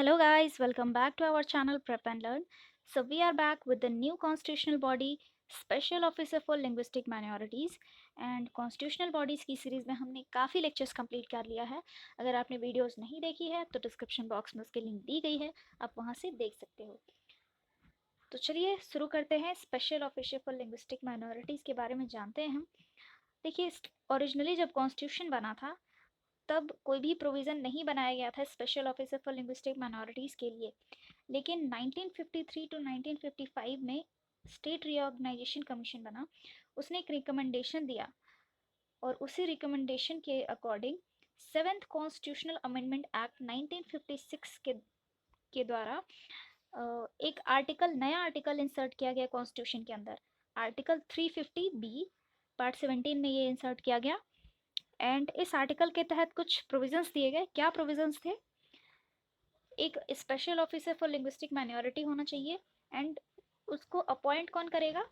Hello guys, welcome back to our channel Prep and Learn. So we are back with the new constitutional body Special Officer for Linguistic Minorities and Constitutional Bodies की series में हमने काफ़ी lectures complete कर लिया है। अगर आपने videos नहीं देखी है तो डिस्क्रिप्शन बॉक्स में उसकी लिंक दी गई है, आप वहां से देख सकते हो। तो चलिए शुरू करते हैं। Special officer for linguistic minorities के बारे में जानते हैं हम। देखिए, ओरिजिनली जब कॉन्स्टिट्यूशन बना था तब कोई भी प्रोविज़न नहीं बनाया गया था special officer for linguistic minorities के लिए, लेकिन 1953 टू 1955 में स्टेट रीऑर्गेनाइजेशन कमीशन बना। उसने एक रिकमेंडेशन दिया और उसी रिकमेंडेशन के according seventh constitutional amendment act 1956 के द्वारा एक नया आर्टिकल इंसर्ट किया गया कॉन्स्टिट्यूशन के अंदर। आर्टिकल 350 बी पार्ट 17 में ये इंसर्ट किया गया एंड इस आर्टिकल के तहत कुछ प्रोविजंस दिए गए। क्या प्रोविजंस थे? एक special officer for linguistic minority होना चाहिए एंड उसको अपॉइंट कौन करेगा?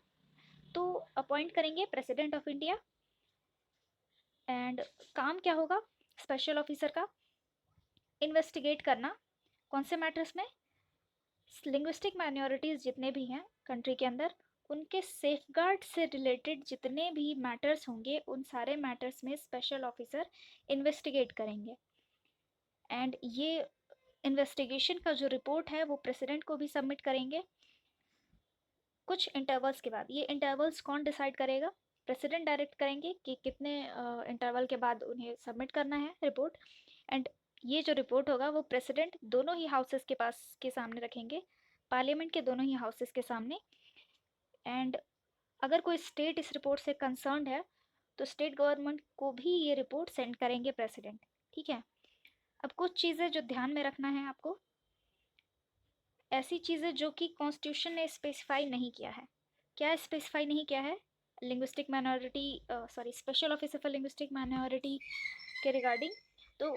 तो अपॉइंट करेंगे प्रेसिडेंट ऑफ इंडिया। एंड काम क्या होगा स्पेशल ऑफिसर का? इन्वेस्टिगेट करना। कौन से मैटर्स में? लिंग्विस्टिक माइनॉरिटीज़ जितने भी हैं कंट्री के अंदर, उनके सेफगार्ड से रिलेटेड जितने भी मैटर्स होंगे उन सारे मैटर्स में स्पेशल ऑफिसर इन्वेस्टिगेट करेंगे। एंड ये इन्वेस्टिगेशन का जो रिपोर्ट है वो प्रेसिडेंट को भी सबमिट करेंगे कुछ इंटरवल्स के बाद। ये इंटरवल्स कौन डिसाइड करेगा? प्रेसिडेंट डायरेक्ट करेंगे कि कितने इंटरवल के बाद उन्हें सबमिट करना है रिपोर्ट। एंड ये जो रिपोर्ट होगा वो प्रेसिडेंट दोनों ही हाउसेस के सामने रखेंगे, पार्लियामेंट के दोनों ही हाउसेस के सामने। एंड अगर कोई स्टेट इस रिपोर्ट से कंसर्न्ड है तो स्टेट गवर्नमेंट को भी ये रिपोर्ट सेंड करेंगे प्रेसिडेंट। ठीक है। अब कुछ चीज़ें जो ध्यान में रखना है आपको, ऐसी चीज़ें जो कि कॉन्स्टिट्यूशन ने स्पेसिफाई नहीं किया है। क्या स्पेसिफाई नहीं किया है? Linguistic minority special officer for linguistic minority के रिगार्डिंग तो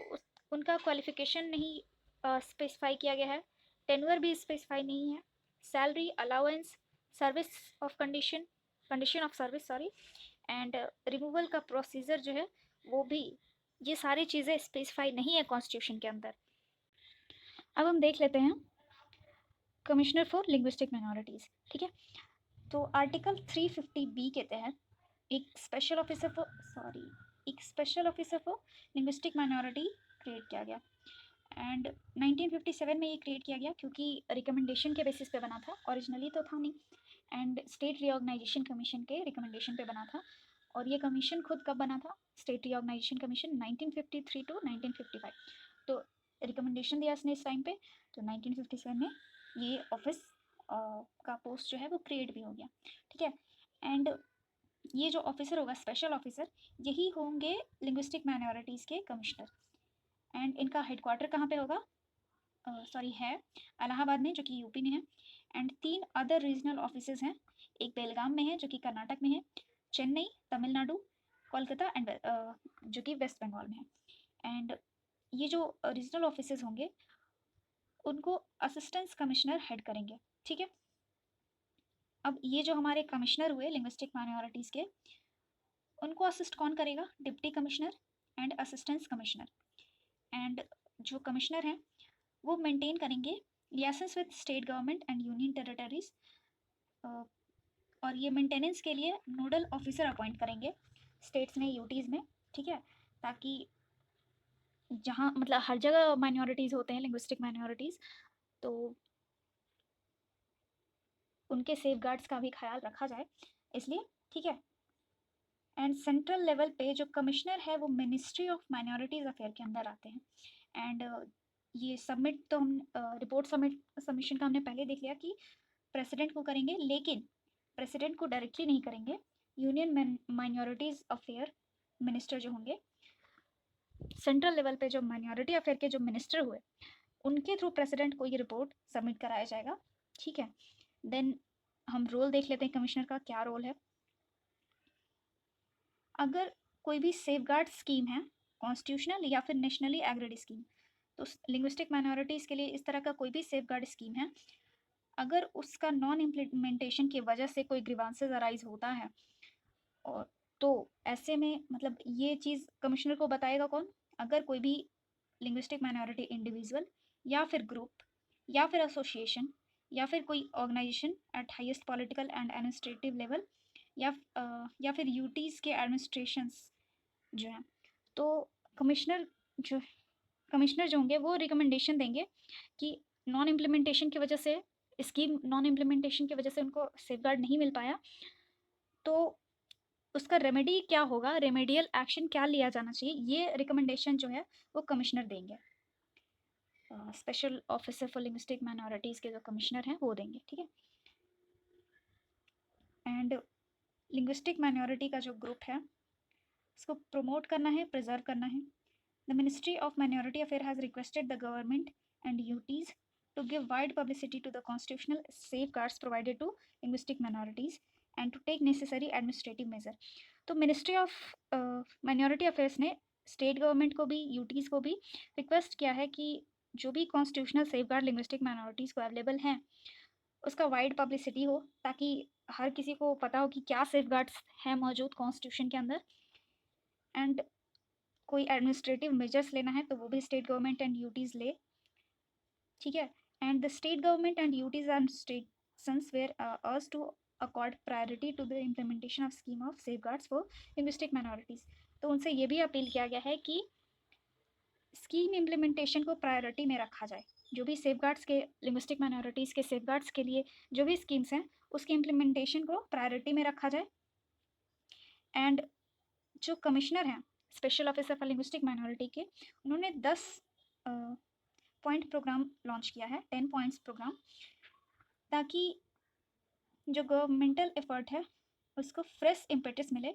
उनका क्वालिफिकेशन नहीं स्पेसिफाई किया गया है। टेन्योर भी स्पेसिफाई नहीं है। Salary, allowance, service of condition of service and removal का प्रोसीजर जो है वो भी, ये सारी चीज़ें स्पेसिफाई नहीं है कॉन्स्टिट्यूशन के अंदर। अब हम देख लेते हैं कमिश्नर फॉर लिंग्विस्टिक माइनॉरिटीज़। ठीक है। तो आर्टिकल 350 बी के तहत एक special officer for linguistic minority create किया गया एंड 1957 में ये क्रिएट किया गया क्योंकि रिकमेंडेशन के बेसिस पे बना था, ओरिजिनली तो था नहीं। एंड स्टेट रीऑर्गेनाइजेशन कमीशन के रिकमेंडेशन पे बना था। और ये कमीशन खुद कब बना था? State reorganisation commission 1953 to 1955। तो रिकमेंडेशन दिया इसने इस टाइम पे, तो 1957 में ये ऑफिस का पोस्ट जो है वो क्रिएट भी हो गया। ठीक है। एंड ये जो ऑफिसर होगा स्पेशल ऑफिसर, यही होंगे लिंग्विस्टिक माइनॉरिटीज़ के कमिश्नर। एंड इनका हेडक्वार्टर कहाँ पे होगा? है इलाहाबाद में, जो कि यूपी में है। एंड 3 अदर रीजनल ऑफिसेज हैं। एक बेलगाम में है जो कि कर्नाटक में है, चेन्नई तमिलनाडु, कोलकाता एंड जो कि वेस्ट बंगाल में है। एंड ये जो रीजनल ऑफिसेज होंगे उनको असिस्टेंट कमिश्नर हेड करेंगे। ठीक है। अब ये जो हमारे कमिश्नर हुए लिंग्विस्टिक माइनॉरिटीज़ के, उनको असिस्ट कौन करेगा? Deputy commissioner and assistant commissioner. And जो कमिश्नर हैं वो मेंटेन करेंगे liaisons with state government and union territories. और ये मेंटेनेंस के लिए नोडल ऑफिसर अपॉइंट करेंगे स्टेट्स में, यूटीज़ में। ठीक है। ताकि जहाँ मतलब हर जगह माइनॉरिटीज़ होते हैं लिंग्विस्टिक माइनॉरिटीज़, तो उनके सेफगार्ड्स का भी ख्याल रखा जाए इसलिए। ठीक है। एंड सेंट्रल लेवल पे जो कमिश्नर है वो मिनिस्ट्री ऑफ माइनॉरिटीज़ अफेयर के अंदर आते हैं। एंड ये सबमिट तो हम रिपोर्ट सबमिशन का हमने पहले देख लिया कि प्रेसिडेंट को करेंगे, लेकिन प्रेसिडेंट को डायरेक्टली नहीं करेंगे। यूनियन माइनॉरिटीज़ अफेयर मिनिस्टर जो होंगे, सेंट्रल लेवल पे जो माइनॉरिटी अफेयर के जो मिनिस्टर हुए, उनके थ्रू प्रेसिडेंट को ये रिपोर्ट सबमिट कराया जाएगा। ठीक है। देन हम रोल देख लेते हैं कमिश्नर का क्या रोल है। अगर कोई भी सेफगार्ड स्कीम है, कॉन्स्टिट्यूशनल या फिर नेशनली एग्रीड स्कीम, तो लिंग्विस्टिक माइनॉरिटीज़ के लिए इस तरह का कोई भी सेफगार्ड स्कीम है, अगर उसका नॉन इम्प्लीमेंटेशन की वजह से कोई ग्रीवांसेस अराइज होता है, और तो ऐसे में मतलब ये चीज़ कमिश्नर को बताएगा कौन? अगर कोई भी लिंग्विस्टिक माइनॉरिटी इंडिविजुअल या फिर ग्रुप या फिर एसोसिएशन या फिर कोई organisation at highest political and administrative level या फिर यूटीज़ के एडमिनिस्ट्रेशंस जो हैं। तो कमिश्नर जो कमिश्नर जो होंगे वो रिकमेंडेशन देंगे कि नॉन इम्प्लीमेंटेशन की वजह से स्कीम नॉन इम्प्लीमेंटेशन की वजह से उनको सेफगार्ड नहीं मिल पाया, तो उसका रेमेडी क्या होगा, रेमेडियल एक्शन क्या लिया जाना चाहिए, ये रिकमेंडेशन जो है वो कमिश्नर देंगे। Special officer for linguistic minorities के जो कमिश्नर हैं वो देंगे, ठीक है। एंड लिंग्विस्टिक माइनॉरिटी का जो ग्रुप है इसको प्रमोट करना है, प्रिजर्व करना है। The ministry of minority affair has requested the government and UTs to give wide publicity to the constitutional safeguards provided to linguistic minorities and to take necessary administrative measure। तो ministry of minority affairs ने state government को भी UTs को भी request किया है कि जो भी कॉन्स्टिट्यूशनल सेफगार्ड लिंग्विस्टिक माइनॉरिटीज़ को अवेलेबल हैं उसका वाइड पब्लिसिटी हो, ताकि हर किसी को पता हो कि क्या सेफगार्ड्स हैं मौजूद कॉन्स्टिट्यूशन के अंदर। एंड कोई एडमिनिस्ट्रेटिव मेजर्स लेना है तो वो भी स्टेट गवर्नमेंट एंड यूटीज़ ले, ठीक है। And the state government and UTs and states were urged to accord priority to the implementation of scheme of safeguards for linguistic minorities. तो उनसे ये भी अपील किया गया है कि स्कीम इम्प्लीमेंटेशन को प्रायोरिटी में रखा जाए। जो भी सेफगार्ड्स के लिंग्विस्टिक माइनॉरिटीज़ के सेफगार्ड्स के लिए जो भी स्कीम्स हैं उसके इम्प्लीमेंटेशन को प्रायोरिटी में रखा जाए। एंड जो कमिश्नर हैं special officer for linguistic minority के, उन्होंने 10 पॉइंट प्रोग्राम लॉन्च किया है, 10 पॉइंट्स प्रोग्राम, ताकि जो गवर्नमेंटल एफर्ट है उसको फ्रेश इम्पेटस मिले।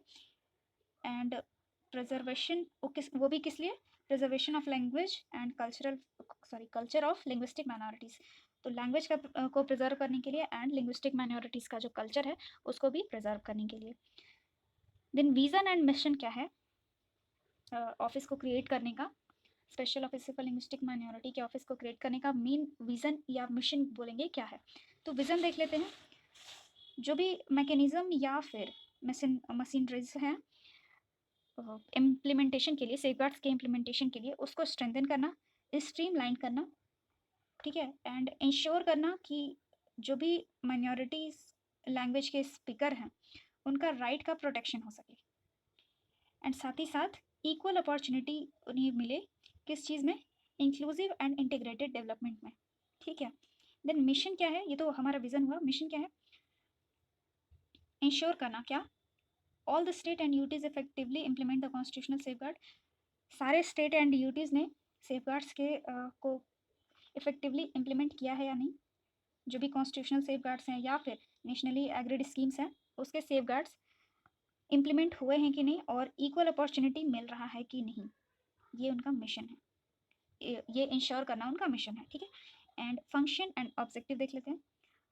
एंड प्रिजर्वेशन वो भी किस लिए, preservation of language and culture of linguistic minorities. तो लैंग्वेज का को प्रिजर्व करने के लिए एंड लिंग्विस्टिक माइनॉरिटीज़ का जो कल्चर है उसको भी प्रिजर्व करने के लिए। देन विज़न एंड मिशन क्या है ऑफिस को क्रिएट करने का, special officer for linguistic minority के ऑफिस को क्रिएट करने का मेन विज़न या मिशन बोलेंगे क्या है। तो विज़न देख लेते हैं। जो भी मैकेनिज़्म या फिर मशीनरीज हैं इम्प्लीमेंटेशन के लिए, सेफगार्ड्स के इम्प्लीमेंटेशन के लिए, उसको स्ट्रेंथन करना, स्ट्रीमलाइन करना, ठीक है। एंड इंश्योर करना कि जो भी माइनॉरिटीज लैंग्वेज के स्पीकर हैं उनका राइट का प्रोटेक्शन हो सके। एंड साथ ही साथ इक्वल अपॉर्चुनिटी उन्हें मिले, किस चीज़ में, इंक्लूसिव एंड इंटीग्रेटेड डेवलपमेंट में, ठीक है। देन मिशन क्या है, ये तो हमारा विज़न हुआ। मिशन क्या है, इंश्योर करना क्या, all the state and UTs effectively implement the constitutional safeguard. सारे स्टेट एंड यूटीज़ ने सेफगार्ड्स के को इफेक्टिवली इम्प्लीमेंट किया है या नहीं, जो भी कॉन्स्टिट्यूशनल सेफगार्ड्स हैं या फिर नेशनली एग्रीड स्कीम्स हैं उसके सेफगार्ड्स इम्प्लीमेंट हुए हैं कि नहीं, और इक्वल अपॉर्चुनिटी मिल रहा है कि नहीं, ये उनका मिशन है, ये इंश्योर करना उनका मिशन है, ठीक है। एंड फंक्शन एंड ऑब्जेक्टिव देख लेते हैं।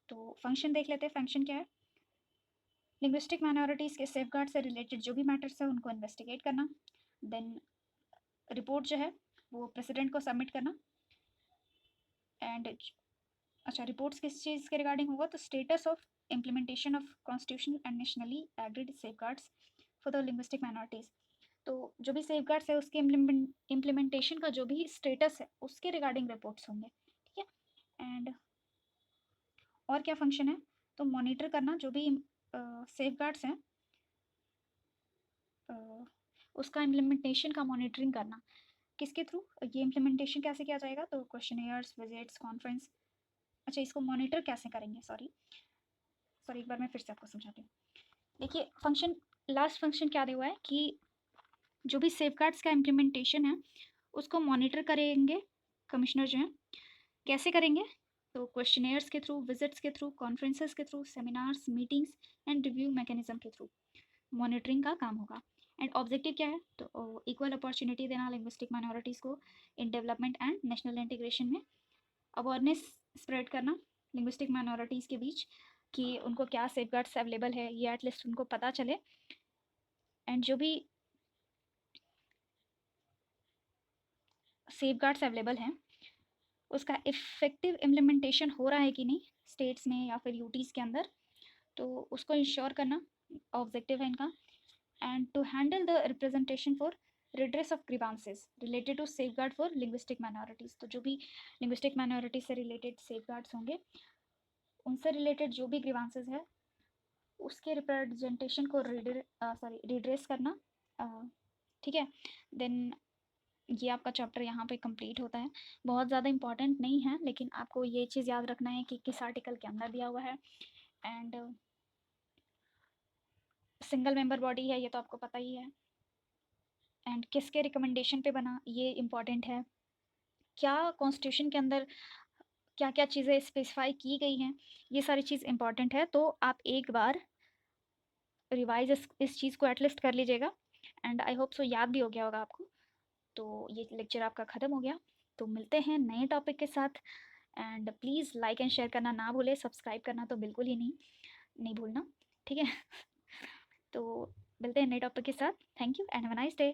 तो फंक्शन देख लेते हैं, फंक्शन क्या है, लिंग्विस्टिक माइनॉरिटीज़ के सेफगार्ड से रिलेटेड जो भी मैटर्स है उनको इन्वेस्टिगेट करना। देन रिपोर्ट जो है वो प्रेसिडेंट को सबमिट करना। एंड अच्छा, रिपोर्ट्स किस चीज़ के रिगार्डिंग होगा, तो status of implementation of constitutional and nationally agreed safeguards for the linguistic minorities. तो जो भी सेफगार्ड्स है उसके इम्प्लीमेंटेशन का जो भी स्टेटस है उसके रिगार्डिंग रिपोर्ट्स होंगे, ठीक है। एंड और क्या फंक्शन है, तो मॉनिटर करना जो भी सेफगार्ड्स हैं उसका इम्प्लीमेंटेशन का मॉनिटरिंग करना, किसके थ्रू, ये इम्प्लीमेंटेशन कैसे किया जाएगा, तो क्वेश्चनेयर्स, विजिट्स, कॉन्फ्रेंस। अच्छा, इसको मॉनिटर कैसे करेंगे, सॉरी एक बार मैं फिर से आपको समझाती हूँ। देखिए फंक्शन, लास्ट फंक्शन क्या दिया हुआ है कि जो भी सेफगार्ड्स का इम्प्लीमेंटेशन है उसको मॉनिटर करेंगे कमिश्नर जो हैं। कैसे करेंगे, तो क्वेश्चनेयर्स के थ्रू, विजिट्स के थ्रू, कॉन्फ्रेंसेस के through, seminars, meetings and review mechanism के थ्रू मॉनिटरिंग का काम होगा। एंड ऑब्जेक्टिव क्या है, तो इक्वल अपॉर्चुनिटी देना लिंग्विस्टिक माइनॉरिटीज़ को in development and national integration में, अवेयरनेस स्प्रेड करना लिंग्विस्टिक माइनॉरिटीज़ के बीच कि उनको क्या सेफगार्ड्स अवेलेबल है, ये एटलीस्ट उनको पता चले। एंड जो भी सेफगार्ड्स अवेलेबल हैं उसका इफ़ेक्टिव इम्प्लीमेंटेशन हो रहा है कि नहीं स्टेट्स में या फिर यूटीज़ के अंदर, तो उसको इंश्योर करना ऑब्जेक्टिव है इनका। And to handle the representation for redress of grievances related to safe guard for linguistic minorities. तो जो भी लिंग्विस्टिक माइनॉरिटी से रिलेटेड सेफ गार्ड्स होंगे, उनसे रिलेटेड जो भी ग्रीवांसेस है उसके रिप्रेजेंटेशन को रिड्रेस करना। ठीक है, देन ये आपका चैप्टर यहाँ पे कंप्लीट होता है। बहुत ज़्यादा इंपॉर्टेंट नहीं है, लेकिन आपको ये चीज़ याद रखना है कि किस आर्टिकल के अंदर दिया हुआ है, एंड सिंगल मेंबर बॉडी है ये तो आपको पता ही है, एंड किसके रिकमेंडेशन पे बना ये इम्पॉर्टेंट है, क्या कॉन्स्टिट्यूशन के अंदर क्या क्या चीज़ें स्पेसिफाई की गई हैं, ये सारी चीज़ इम्पॉर्टेंट है। तो आप एक बार रिवाइज इस चीज़ को एटलीस्ट कर लीजिएगा, एंड आई होप सो याद भी हो गया होगा आपको। तो ये लेक्चर आपका ख़त्म हो गया, तो मिलते हैं नए टॉपिक के साथ, and please like and share करना ना भूलें, सब्सक्राइब करना तो बिल्कुल ही नहीं भूलना, ठीक है। तो मिलते हैं नए टॉपिक के साथ। Thank you and have a nice day.